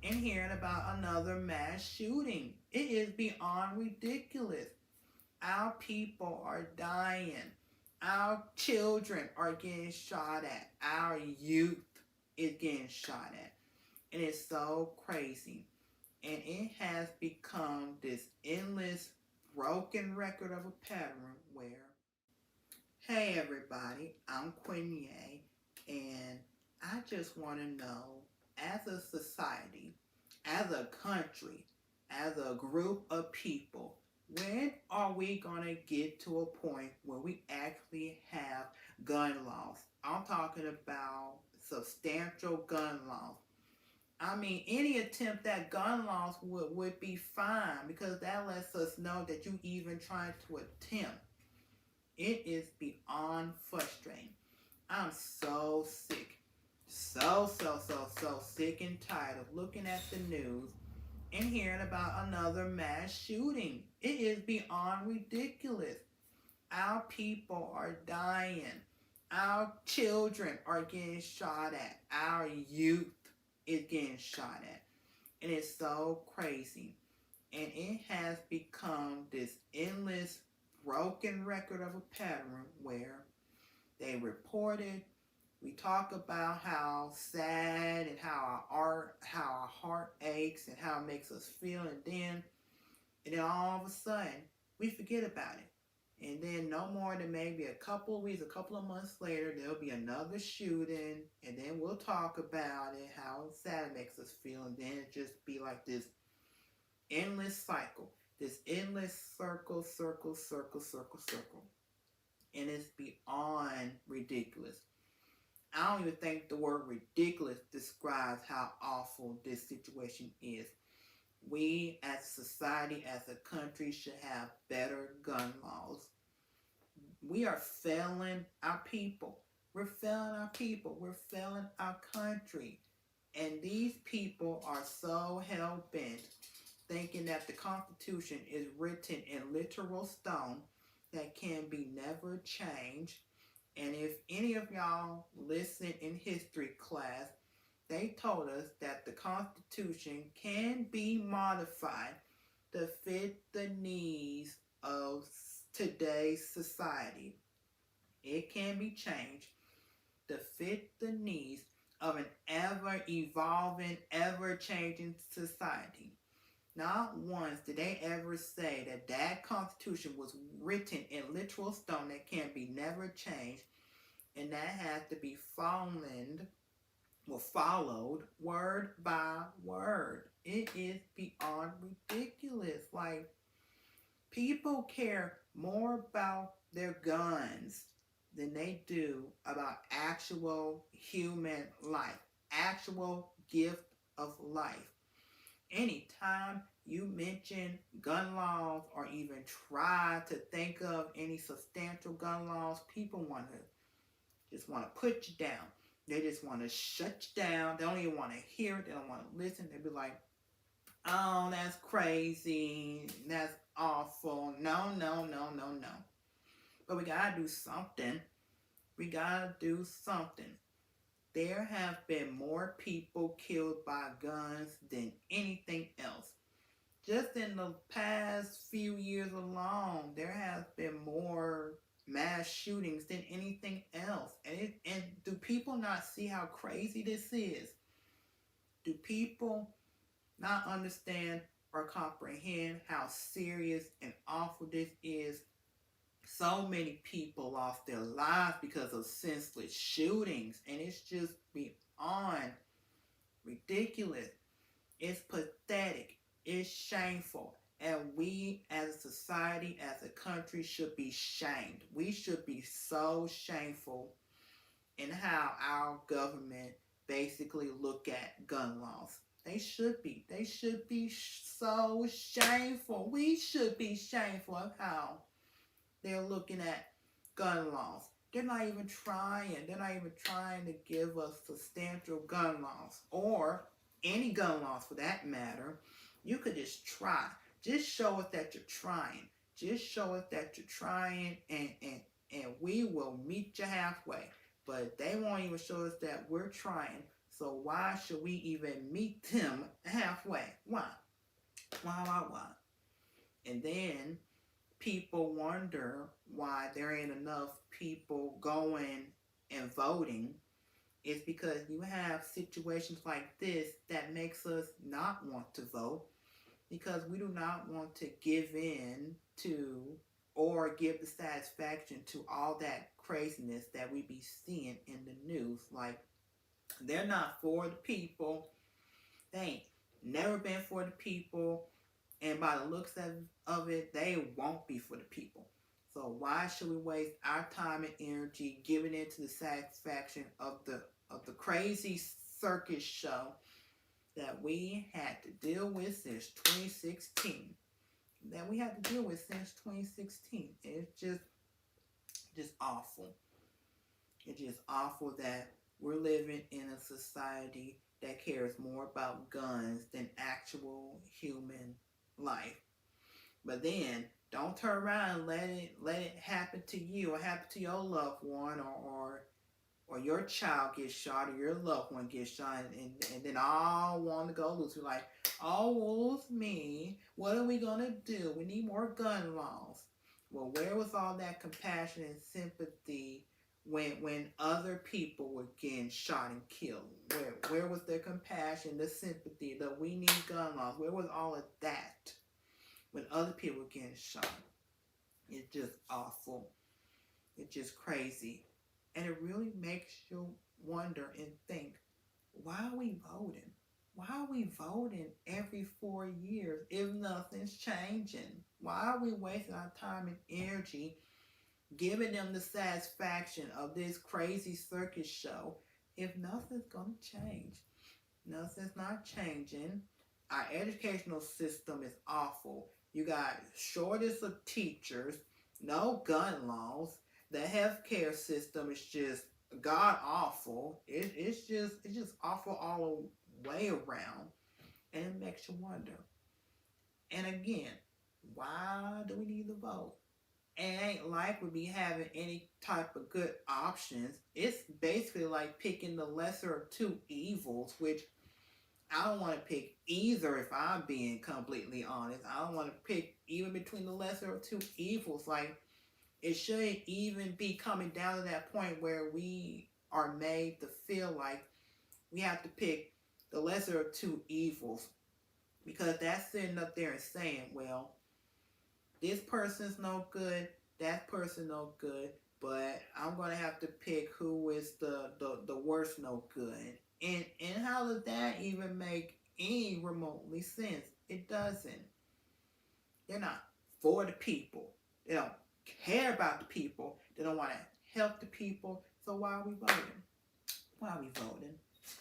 and hearing about another mass shooting. It is beyond ridiculous. Our people are dying. Our children are getting shot at. Our youth is getting shot at. And it's so crazy. And it has become this endless broken record of a pattern where, hey everybody, I'm Quinier, and I just want to know, as a society, as a country, as a group of people, when are we going to get to a point where we actually have gun laws? I'm talking about substantial gun laws. I mean, any attempt at gun laws would be fine because that lets us know that you even trying to attempt. It is beyond frustrating. I'm so sick. So sick and tired of looking at the news and hearing about another mass shooting. It is beyond ridiculous. Our people are dying. Our children are getting shot at. Our youth is getting shot at. And it's so crazy. And it has become this endless broken record of a pattern where they reported, we talk about how sad and how our heart aches and how it makes us feel, and then all of a sudden we forget about it. And then no more than maybe a couple of weeks, a couple of months later, there'll be another shooting, and then we'll talk about it, how sad it makes us feel, and then it just be like this endless cycle, this endless circle, and it's beyond ridiculous. I don't even think the word ridiculous describes how awful this situation is. We as a society, as a country, should have better gun laws. We are failing our people. We're failing our people. We're failing our country. And these people are so hell bent thinking that the Constitution is written in literal stone that can be never changed. And if any of y'all listen in history class, they told us that the Constitution can be modified to fit the needs of today's society. It can be changed to fit the needs of an ever evolving, ever changing society. Not once did they ever say that that Constitution was written in literal stone that can be never changed, and that has to be followed word by word. It is beyond ridiculous. Like, people care more about their guns than they do about actual human life, actual gift of life. Anytime you mention gun laws or even try to think of any substantial gun laws, people want to put you down. They just want to shut you down. They don't even want to hear it. They don't want to listen. They be like, "Oh, that's crazy. That's awful. No, no, no, no, no." But we gotta do something. We gotta do something. There have been more people killed by guns than anything else. Just in the past few years alone, there has been more mass shootings than anything else. And do people not see how crazy this is? Do people not understand or comprehend how serious and awful this is? So many people lost their lives because of senseless shootings, and it's just beyond ridiculous. It's pathetic. It's shameful. And we as a society, as a country, should be shamed. We should be so shameful in how our government basically look at gun laws. They should be. They should be so shameful. We should be shameful of how they're looking at gun laws. They're not even trying. They're not even trying to give us substantial gun laws or any gun laws for that matter. You could just try. Just show us that you're trying. Just show us that you're trying, and we will meet you halfway. But they won't even show us that we're trying. So why should we even meet them halfway. Why? Why? And then people wonder why there ain't enough people going and voting. It's because you have situations like this that makes us not want to vote, because we do not want to give in to or give the satisfaction to all that craziness that we be seeing in the news. Like, they're not for the people. They ain't never been for the people. And by the looks of it, they won't be for the people. So why should we waste our time and energy giving into the satisfaction of the crazy circus show that we had to deal with since 2016? That we had to deal with since 2016. It's just awful. It's just awful that we're living in a society that cares more about guns than actual human life. But then don't turn around and let it happen to you or happen to your loved one, or your child gets shot or your loved one gets shot, and then all want to go loose. We're like, oh, woe is me. What are we gonna do? We need more gun laws. Well, where was all that compassion and sympathy when other people were getting shot and killed? Where was their compassion, the sympathy, the we need gun laws? Where was all of that when other people were getting shot? It's just awful. It's just crazy. And it really makes you wonder and think, why are we voting? Why are we voting every 4 years if nothing's changing? Why are we wasting our time and energy giving them the satisfaction of this crazy circus show if nothing's going to change? Nothing's not changing. Our educational system is awful. You got shortage of teachers, no gun laws. The healthcare system is just god awful. It's just awful all the way around, and it makes you wonder. And again, why do we need to vote? And it ain't like we be having any type of good options. It's basically like picking the lesser of two evils, which I don't want to pick either, if I'm being completely honest. I don't want to pick even between the lesser of two evils. Like, it shouldn't even be coming down to that point where we are made to feel like we have to pick the lesser of two evils. Because that's sitting up there and saying, well, this person's no good, that person no good, but I'm going to have to pick who is the worst no good. And how does that even make any remotely sense? It doesn't. They're not for the people. They don't care about the people. They don't want to help the people. So why are we voting? Why are we voting?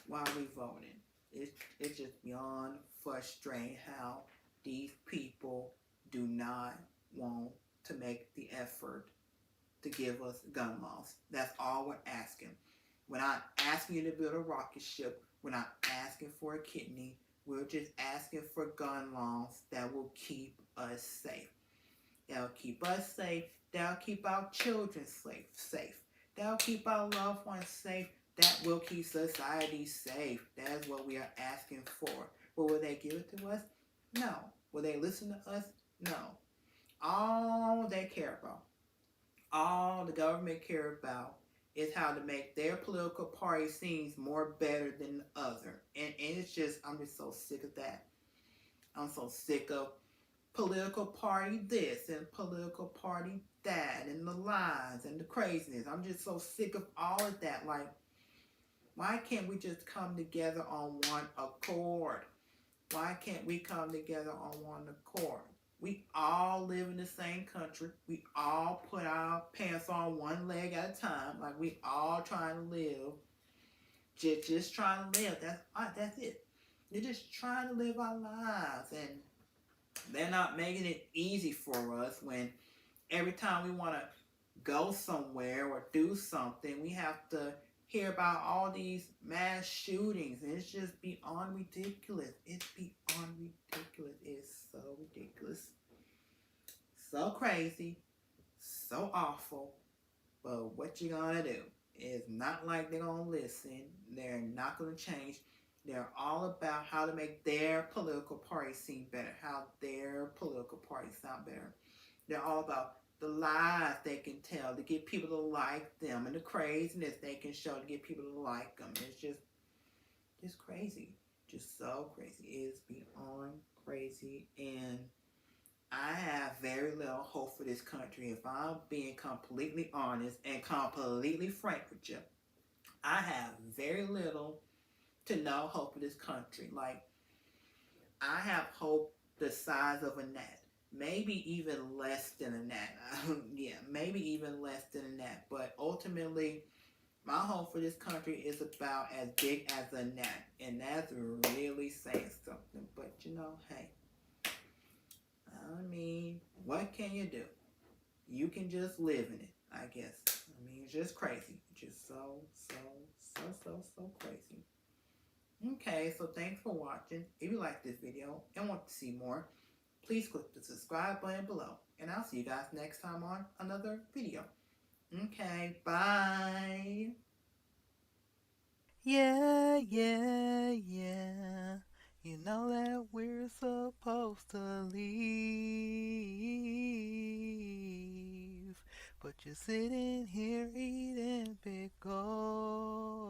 Why are we voting? It's just beyond frustrating how these people do not want to make the effort to give us gun laws. That's all we're asking. We're not asking you to build a rocket ship. We're not asking for a kidney. We're just asking for gun laws that will keep us safe. That'll keep us safe. That'll keep our children safe. That'll keep our loved ones safe. That will keep society safe. That's what we are asking for. But will they give it to us? No. Will they listen to us? No. All they care about, all the government care about, is how to make their political party seems more better than the other. And it's just, I'm just so sick of that. I'm so sick of political party this and political party that and the lies and the craziness. I'm just so sick of all of that. Like, why can't we just come together on one accord? Why can't we come together on one accord? We all live in the same country. We all put our pants on one leg at a time. Like, we all trying to live. Just trying to live. That's it. You're just trying to live our lives. And they're not making it easy for us when every time we want to go somewhere or do something, we have to hear about all these mass shootings. And it's just beyond ridiculous. It's beyond ridiculous. It's so ridiculous. So crazy. So awful. But what you gonna do? It's not like they're gonna listen. They're not gonna change. They're all about how to make their political party seem better, how their political party sound better. They're all about the lies they can tell to get people to like them and the craziness they can show to get people to like them. It's just crazy. Just so crazy. It is beyond crazy. And I have very little hope for this country. If I'm being completely honest and completely frank with you, I have very little to no hope for this country. Like, I have hope the size of a gnat. Maybe even less than a gnat. Yeah, maybe even less than a gnat. But ultimately, my hope for this country is about as big as a gnat. And that's really saying something. But hey, I mean, what can you do? You can just live in it, I guess. I mean, it's just crazy. Just so crazy. Okay, so thanks for watching. If you like this video and want to see more, please click the subscribe button below. And I'll see you guys next time on another video. Okay, bye. Yeah, yeah, yeah. You know that we're supposed to leave. But you're sitting here eating pickles.